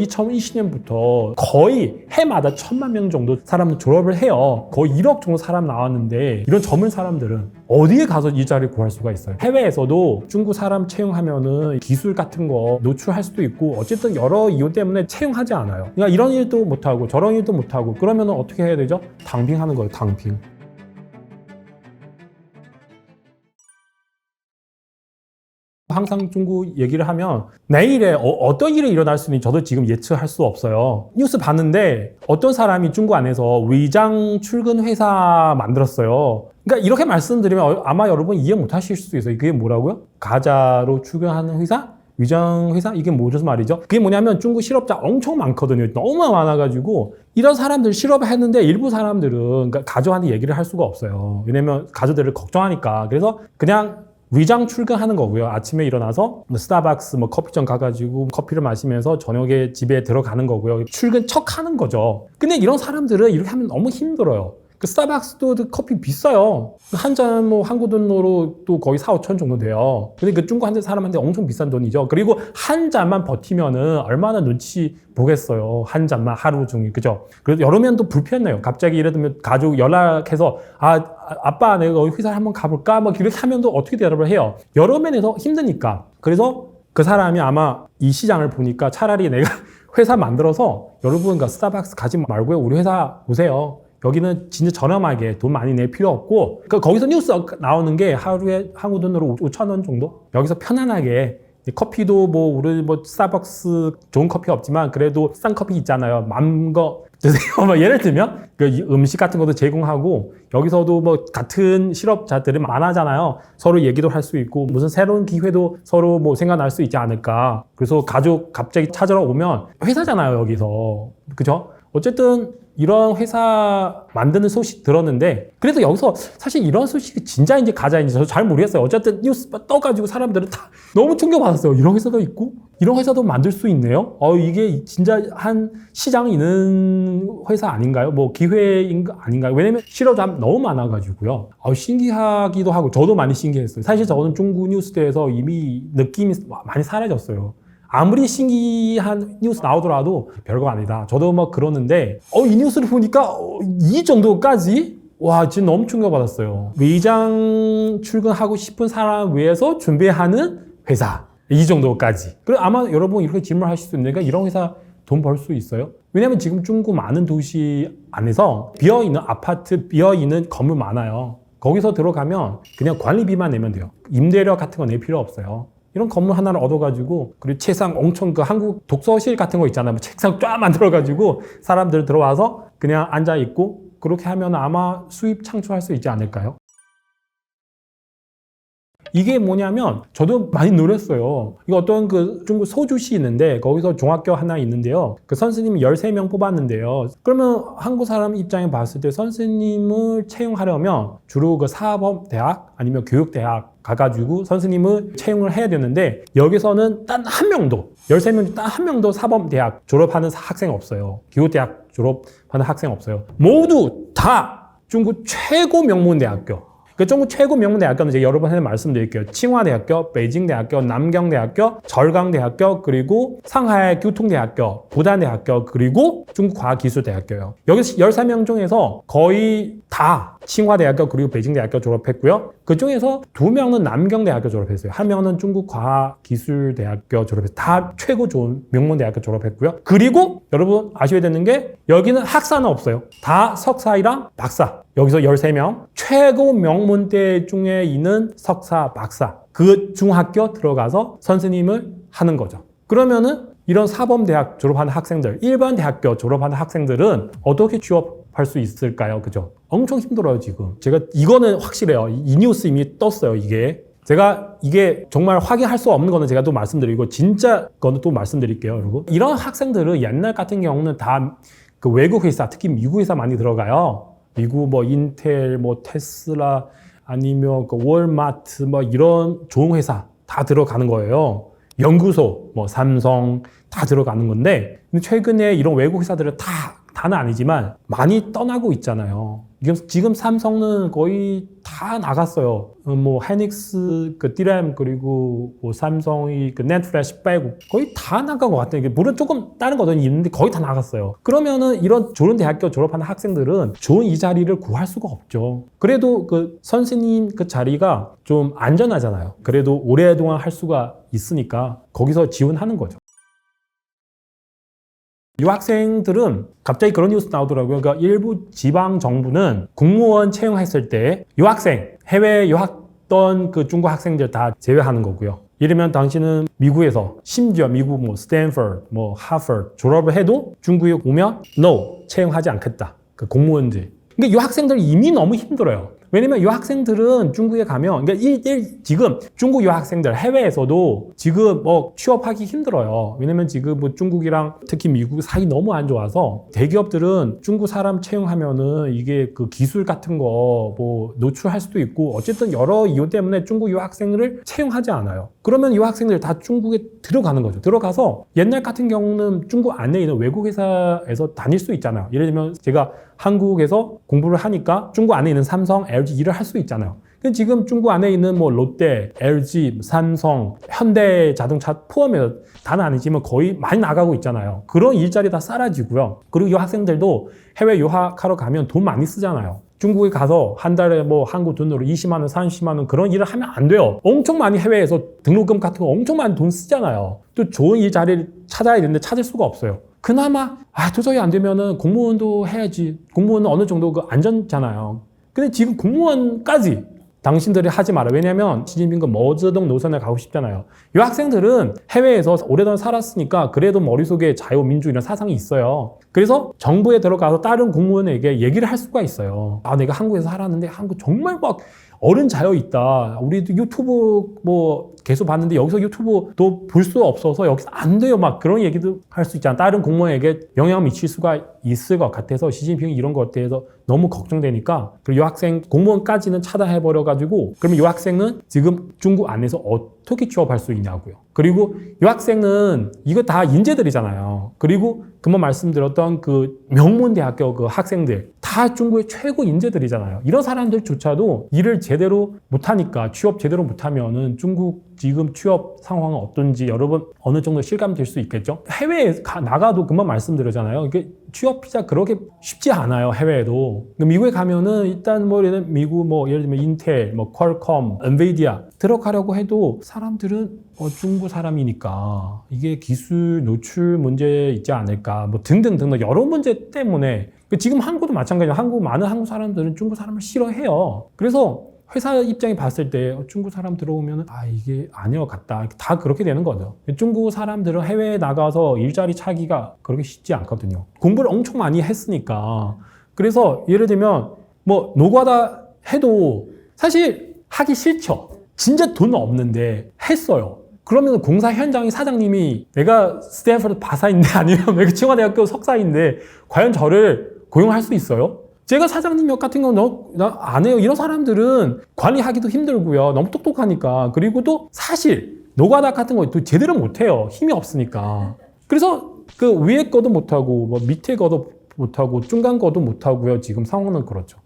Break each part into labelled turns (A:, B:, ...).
A: 2020년부터 거의 해마다 1,000만 명 정도 사람들 졸업을 해요. 거의 1억 정도 사람 나왔는데 이런 젊은 사람들은 어디에 가서 일자리를 구할 수가 있어요? 해외에서도 중국 사람 채용하면은 기술 같은 거 노출할 수도 있고 어쨌든 여러 이유 때문에 채용하지 않아요. 그러니까 이런 일도 못하고 저런 일도 못하고 그러면 어떻게 해야 되죠? 당빙하는 거예요. 당빙. 항상 중국 얘기를 하면 내일에 어떤 일이 일어날 수 있는지 저도 지금 예측할 수 없어요. 뉴스 봤는데 어떤 사람이 중국 안에서 위장 출근 회사 만들었어요. 그러니까 이렇게 말씀드리면 아마 여러분 이해 못 하실 수도 있어요. 그게 뭐라고요? 가짜로 출근하는 회사? 위장 회사? 이게 무슨 말이죠? 그게 뭐냐면 중국 실업자 엄청 많거든요. 너무 많아가지고 이런 사람들 실업을 했는데 일부 사람들은 그러니까 가족한테 얘기를 할 수가 없어요. 왜냐면 가족들을 걱정하니까. 그래서 그냥 위장 출근하는 거고요. 아침에 일어나서 스타벅스 커피점 가가지고 커피를 마시면서 저녁에 집에 들어가는 거고요. 출근 척 하는 거죠. 근데 이런 사람들은 이렇게 하면 너무 힘들어요. 그 스타벅스도 커피 비싸요. 한 잔 한국 돈으로 또 거의 4, 5천 정도 돼요. 근데 그 중국 사람한테 엄청 비싼 돈이죠. 그리고 한 잔만 버티면은 얼마나 눈치 보겠어요. 한 잔만 하루 종일. 그죠? 그래서 여러 면 또 불편해요. 갑자기 예를 들면 가족 연락해서 아빠 내가 회사를 한번 가볼까? 이렇게 하면 또 어떻게 대답을 해요? 여러 면에서 힘드니까. 그래서 그 사람이 아마 이 시장을 보니까 차라리 내가 회사 만들어서 여러분 스타벅스 가지 말고요. 우리 회사 오세요. 여기는 진짜 저렴하게 돈 많이 낼 필요 없고 거기서 뉴스 나오는 게 하루에 한국 돈으로 5,000원 정도? 여기서 편안하게 커피도 우리 스타벅스 좋은 커피 없지만 그래도 싼 커피 있잖아요. 맘거 드세요. 예를 들면 그 음식 같은 것도 제공하고 여기서도 같은 실업자들이 많아잖아요. 서로 얘기도 할 수 있고 무슨 새로운 기회도 서로 생각날 수 있지 않을까. 그래서 가족 갑자기 찾으러 오면 회사잖아요. 여기서. 그죠? 어쨌든 이런 회사 만드는 소식 들었는데 그래서 여기서 사실 이런 소식이 진짜인지 가짜인지 저도 잘 모르겠어요. 어쨌든 뉴스 떠가지고 사람들은 다 너무 충격받았어요. 이런 회사도 있고 이런 회사도 만들 수 있네요. 이게 진짜 한 시장이 있는 회사 아닌가요? 기회인 거 아닌가요? 왜냐면 실업자 너무 많아가지고요. 신기하기도 하고 저도 많이 신기했어요. 사실 저는 중국 뉴스에서 이미 느낌이 많이 사라졌어요. 아무리 신기한 뉴스 나오더라도 별거 아니다. 저도 그러는데 이 뉴스를 보니까 이 정도까지? 와, 진짜 너무 충격받았어요. 위장 출근하고 싶은 사람 위해서 준비하는 회사. 이 정도까지. 그리고 아마 여러분 이렇게 질문하실 수 있는데 이런 회사 돈 벌 수 있어요? 왜냐면 지금 중국 많은 도시 안에서 비어있는 아파트, 비어있는 건물 많아요. 거기서 들어가면 그냥 관리비만 내면 돼요. 임대료 같은 거 낼 필요 없어요. 이런 건물 하나를 얻어가지고 그리고 책상 엄청 한국 독서실 같은 거 있잖아요. 책상 쫙 만들어가지고 사람들 들어와서 그냥 앉아있고 그렇게 하면 아마 수입 창출할 수 있지 않을까요? 이게 뭐냐면 저도 많이 놀랐어요. 이거 어떤 중국 소주시 있는데 거기서 중학교 하나 있는데요. 그 선생님이 13명 뽑았는데요. 그러면 한국 사람 입장에 봤을 때 선생님을 채용하려면 주로 사범대학 아니면 교육대학 가가지고 선생님을 채용을 해야 되는데 여기서는 단 한 명도 13명 단 한 명도 사범대학 졸업하는 학생 없어요. 교육대학 졸업하는 학생 없어요. 모두 다 중국 최고 명문대학교. 중국 최고 명문대학교는 이제 여러 번 말씀드릴게요. 칭화대학교, 베이징대학교, 남경대학교, 절강대학교, 그리고 상하이 교통대학교, 부단대학교, 그리고 중국과학기술대학교요. 여기 13명 중에서 거의 다 칭화대학교 그리고 베이징대학교 졸업했고요. 그 중에서 2명은 남경대학교 졸업했어요. 1명은 중국과학기술대학교 졸업했어요. 다 최고 좋은 명문대학교 졸업했고요. 그리고 여러분 아셔야 되는 게 여기는 학사는 없어요. 다 석사이랑 박사. 여기서 13명 최고 명문대 중에 있는 석사, 박사 그 중학교 들어가서 선생님을 하는 거죠. 그러면은 이런 사범대학 졸업하는 학생들, 일반 대학교 졸업하는 학생들은 어떻게 취업할 수 있을까요? 그죠? 엄청 힘들어요, 지금. 제가 이거는 확실해요. 이 뉴스 이미 떴어요, 이게. 제가 이게 정말 확인할 수 없는 거는 제가 또 말씀드리고 진짜 거는 또 말씀드릴게요, 여러분. 이런 학생들은 옛날 같은 경우는 다 그 외국 회사, 특히 미국 회사 많이 들어가요. 미국 인텔, 테슬라 아니면 월마트 이런 좋은 회사 다 들어가는 거예요. 연구소, 삼성 다 들어가는 건데 최근에 이런 외국 회사들은 다 다는 아니지만 많이 떠나고 있잖아요. 지금 삼성은 거의 다 나갔어요. 뭐 하이닉스 그 D램 그리고 뭐 삼성이 그 낸드 플래시 빼고 거의 다 나간 것 같아요. 물론 조금 다른 것들은 있는데 거의 다 나갔어요. 그러면은 이런 좋은 대학교 졸업하는 학생들은 좋은 이 자리를 구할 수가 없죠. 그래도 그 선생님 그 자리가 좀 안전하잖아요. 그래도 오랫동안 할 수가 있으니까 거기서 지원하는 거죠. 유학생들은 갑자기 그런 뉴스 나오더라고요. 그러니까 일부 지방 정부는 공무원 채용했을 때 유학생, 해외 유학 던 그 중국 학생들 다 제외하는 거고요. 예를 들면 당신은 미국에서 심지어 미국 뭐 스탠퍼드, 뭐 하버드 졸업을 해도 중국에 오면 no, 채용하지 않겠다. 그 공무원들. 그러니까 유학생들 이미 너무 힘들어요. 왜냐면 유학생들은 중국에 가면, 그러니까 지금 중국 유학생들 해외에서도 지금 뭐 취업하기 힘들어요. 왜냐면 지금 뭐 중국이랑 특히 미국 사이 너무 안 좋아서 대기업들은 중국 사람 채용하면은 이게 그 기술 같은 거 뭐 노출할 수도 있고 어쨌든 여러 이유 때문에 중국 유학생을 채용하지 않아요. 그러면 유학생들 다 중국에 들어가는 거죠. 들어가서 옛날 같은 경우는 중국 안에 있는 외국 회사에서 다닐 수 있잖아요. 예를 들면 제가 한국에서 공부를 하니까 중국 안에 있는 삼성, LG 일을 할 수 있잖아요. 근데 지금 중국 안에 있는 뭐 롯데, LG, 삼성, 현대자동차 포함해서 다는 아니지만 거의 많이 나가고 있잖아요. 그런 일자리 다 사라지고요. 그리고 이 학생들도 해외 유학하러 가면 돈 많이 쓰잖아요. 중국에 가서 한 달에 뭐 한국 돈으로 20만 원, 30만 원 그런 일을 하면 안 돼요. 엄청 많이 해외에서 등록금 같은 거 엄청 많이 돈 쓰잖아요. 또 좋은 일자리를 찾아야 되는데 찾을 수가 없어요. 그나마 도저히 안 되면은 공무원도 해야지. 공무원은 어느 정도 그 안전잖아요. 근데 지금 공무원까지 당신들이 하지 마라. 왜냐면 시진핑은 머저동 노선에 가고 싶잖아요. 이 학생들은 해외에서 오랫동안 살았으니까 그래도 머릿속에 자유민주 이런 사상이 있어요. 그래서 정부에 들어가서 다른 공무원에게 얘기를 할 수가 있어요. 내가 한국에서 살았는데 한국 정말 막 어른 자유 있다. 우리도 유튜브 뭐 계속 봤는데 여기서 유튜브도 볼 수 없어서 여기서 안 돼요. 막 그런 얘기도 할 수 있잖아. 다른 공무원에게 영향을 미칠 수가 있을 것 같아서 시진핑이 이런 것에 대해서 너무 걱정되니까 그리고 유학생 공무원까지는 차단해버려가지고 그러면 유학생은 지금 중국 안에서 어떻게 취업할 수 있냐고요. 그리고 유학생은 이거 다 인재들이잖아요. 그리고 금방 말씀드렸던 그 명문대학교 그 학생들 다 중국의 최고 인재들이잖아요. 이런 사람들조차도 일을 제대로 못하니까 취업 제대로 못하면은 중국 지금 취업 상황은 어떤지 여러분 어느 정도 실감될 수 있겠죠? 해외에 나가도 금방 말씀드렸잖아요. 이게 취업 비자 그렇게 쉽지 않아요. 해외에도. 미국에 가면은 일단 뭐 미국 뭐 예를 들면 인텔, 뭐 퀄컴, 엔비디아 들어가려고 해도 사람들은 중국 사람이니까 이게 기술 노출 문제 있지 않을까 뭐 등등등 여러 문제 때문에 지금 한국도 마찬가지예요. 많은 한국 사람들은 중국 사람을 싫어해요. 그래서 회사 입장에 봤을 때 중국 사람 들어오면 이게 아닌 것 같다. 다 그렇게 되는 거죠. 중국 사람들은 해외에 나가서 일자리 찾기가 그렇게 쉽지 않거든요. 공부를 엄청 많이 했으니까. 그래서 예를 들면 뭐 노가다 해도 사실 하기 싫죠. 진짜 돈 없는데 했어요. 그러면 공사 현장의 사장님이 내가 스탠퍼드 박사인데 아니면 내가清华대학교 석사인데 과연 저를 고용할 수 있어요? 제가 사장님 역 같은 거 나 안 해요. 이런 사람들은 관리하기도 힘들고요. 너무 똑똑하니까. 그리고 또 사실 노가다 같은 거 또 제대로 못 해요. 힘이 없으니까. 그래서 그 위에 거도 못 하고 뭐 밑에 거도 못 하고 중간 거도 못 하고요. 지금 상황은 그렇죠.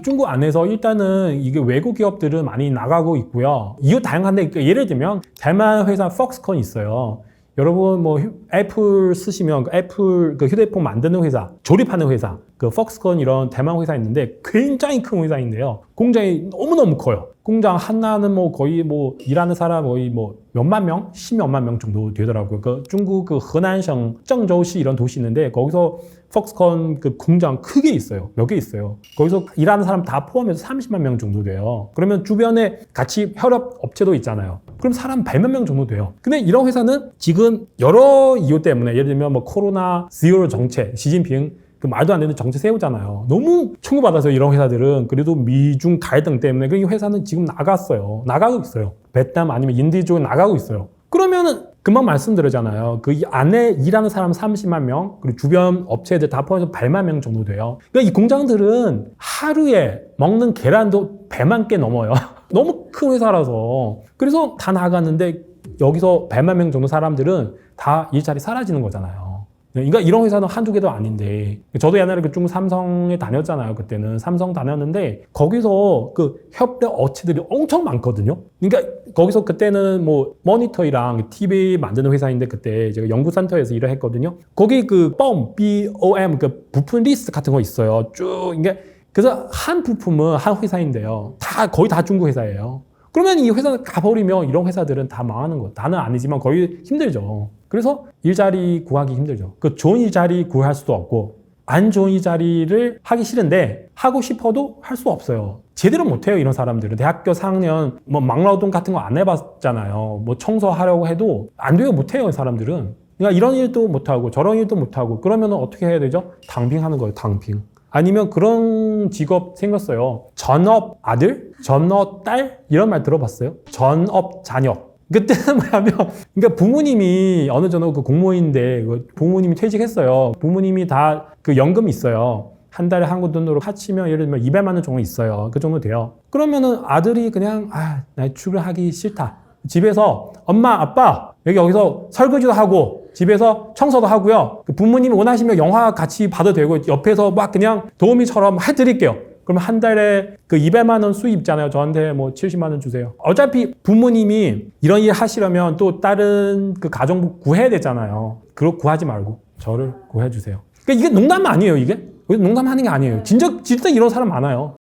A: 중국 안에서 일단은 이게 외국 기업들은 많이 나가고 있고요. 이유 다양한데 예를 들면 대만 회사 폭스콘 있어요. 여러분 뭐 애플 쓰시면 애플 그 휴대폰 만드는 회사, 조립하는 회사, 그 폭스콘 이런 대만 회사 있는데 굉장히 큰 회사인데요. 공장이 너무너무 커요. 공장 하나는 뭐 거의 뭐 일하는 사람 거의 뭐 몇만 명, 10몇만 명 정도 되더라고요. 그 중국 그河南省 郑州시 이런 도시 있는데 거기서 폭스콘 그 공장 크게 있어요. 몇 개 있어요. 거기서 일하는 사람 다 포함해서 30만 명 정도 돼요. 그러면 주변에 같이 협업 업체도 있잖아요. 그럼 사람 100만 명 정도 돼요. 근데 이런 회사는 지금 여러 이유 때문에 예를 들면 뭐 코로나 제로 정책, 시진핑 그 말도 안 되는 정책 세우잖아요. 너무 충고받아서 이런 회사들은 그래도 미중 갈등 때문에 이 회사는 지금 나가고 있어요. 베트남 아니면 인도 쪽에 나가고 있어요. 그러면은 금방 말씀드렸잖아요. 그 안에 일하는 사람 30만 명, 그리고 주변 업체들 다 포함해서 8만 명 정도 돼요. 그러니까 이 공장들은 하루에 먹는 계란도 100만 개 넘어요. 너무 큰 회사라서. 그래서 다 나갔는데 여기서 100만 명 정도 사람들은 다 일자리 사라지는 거잖아요. 그러니까 이런 회사는 한두 개도 아닌데 저도 옛날에 그 중국 삼성에 다녔잖아요. 그때는 삼성 다녔는데 거기서 그 협력 업체들이 엄청 많거든요. 그러니까 거기서 그때는 뭐 모니터랑 TV 만드는 회사인데 그때 제가 연구센터에서 일을 했거든요. 거기 그 BOM 그 부품 리스트 같은 거 있어요. 쭉 이게 그래서 한 부품은 한 회사인데요. 다 거의 다 중국 회사예요. 그러면 이 회사 가버리면 이런 회사들은 다 망하는 거예요. 다는 아니지만 거의 힘들죠. 그래서 일자리 구하기 힘들죠. 그 좋은 일자리 구할 수도 없고 안 좋은 일자리를 하기 싫은데 하고 싶어도 할 수 없어요. 제대로 못해요. 이런 사람들은 대학교 4학년 뭐 막노동 같은 거 안 해봤잖아요. 뭐 청소하려고 해도 안 돼요. 못해요. 이 사람들은. 그러니까 이런 일도 못하고 저런 일도 못하고 그러면 어떻게 해야 되죠? 당빙하는 거예요. 당빙. 아니면 그런 직업 생겼어요. 전업 아들? 전업 딸? 이런 말 들어봤어요? 전업 자녀. 그때는 뭐냐면, 그러니까 부모님이 어느 정도 그 공무원인데, 부모님이 퇴직했어요. 부모님이 다 그 연금이 있어요. 한 달에 한국 돈으로 합치면 예를 들면 200만 원 정도 있어요. 그 정도 돼요. 그러면은 아들이 그냥, 나 출근하기 싫다. 집에서 엄마, 아빠, 여기서 설거지도 하고, 집에서 청소도 하고요. 부모님이 원하시면 영화 같이 봐도 되고, 옆에서 막 그냥 도우미처럼 해드릴게요. 그럼 한 달에 그 200만 원 수입 있잖아요. 저한테 뭐 70만 원 주세요. 어차피 부모님이 이런 일 하시려면 또 다른 그 가정부 구해야 되잖아요. 그거 구하지 말고 저를 구해주세요. 그러니까 이게 농담 아니에요, 이게? 농담하는 게 아니에요. 진짜 이런 사람 많아요.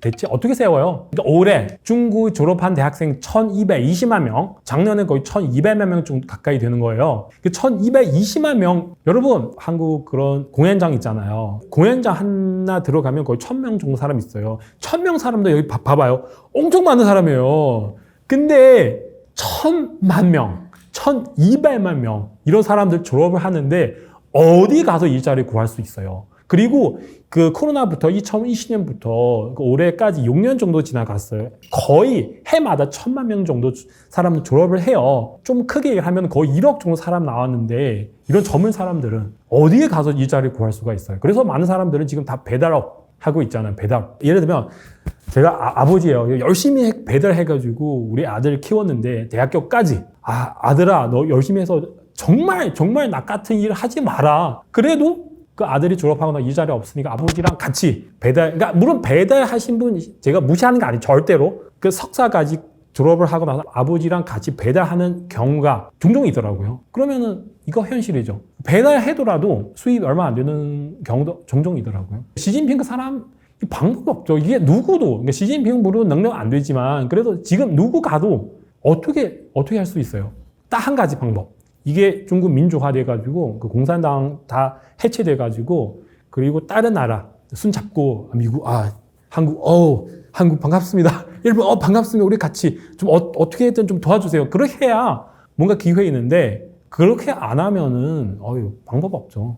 A: 대체 어떻게 세워요? 그러니까 올해 중국 졸업한 대학생 1220만 명, 작년에 거의 1200만 명 정도 가까이 되는 거예요. 1220만 명, 여러분 한국 그런 공연장 있잖아요. 공연장 하나 들어가면 거의 1000명 정도 사람 있어요. 1000명 사람도 여기 봐봐요. 엄청 많은 사람이에요. 근데 1000만 명, 1200만 명 이런 사람들 졸업을 하는데 어디 가서 일자리 구할 수 있어요? 그리고 그 코로나부터 2020년부터 올해까지 6년 정도 지나갔어요. 거의 해마다 1000만 명 정도 사람들 졸업을 해요. 좀 크게 하면 거의 1억 정도 사람 나왔는데 이런 젊은 사람들은 어디에 가서 일자리 구할 수가 있어요. 그래서 많은 사람들은 지금 다 배달업 하고 있잖아요. 배달. 예를 들면 제가 아버지예요. 열심히 배달해가지고 우리 아들 키웠는데 대학교까지 아들아 너 열심히 해서 정말 나 같은 일 하지 마라. 그래도 그 아들이 졸업하거나 일자리 없으니까 아버지랑 같이 배달, 그러니까 물론 배달하신 분 제가 무시하는 게 아니에요. 절대로. 그 석사까지 졸업을 하고 나서 아버지랑 같이 배달하는 경우가 종종 있더라고요. 그러면은 이거 현실이죠. 배달해더라도 수입 얼마 안 되는 경우도 종종 있더라고요. 시진핑 그 사람 방법이 없죠. 이게 누구도, 그러니까 시진핑 물론 능력 안 되지만 그래도 지금 누구 가도 어떻게 할 수 있어요? 딱 한 가지 방법. 이게 중국 민주화돼가지고 그 공산당 다 해체돼가지고 그리고 다른 나라 손 잡고 미국 한국 반갑습니다. 일본 반갑습니다. 우리 같이 좀 어떻게든 좀 도와주세요. 그렇게 해야 뭔가 기회 있는데 그렇게 안 하면은 방법 없죠.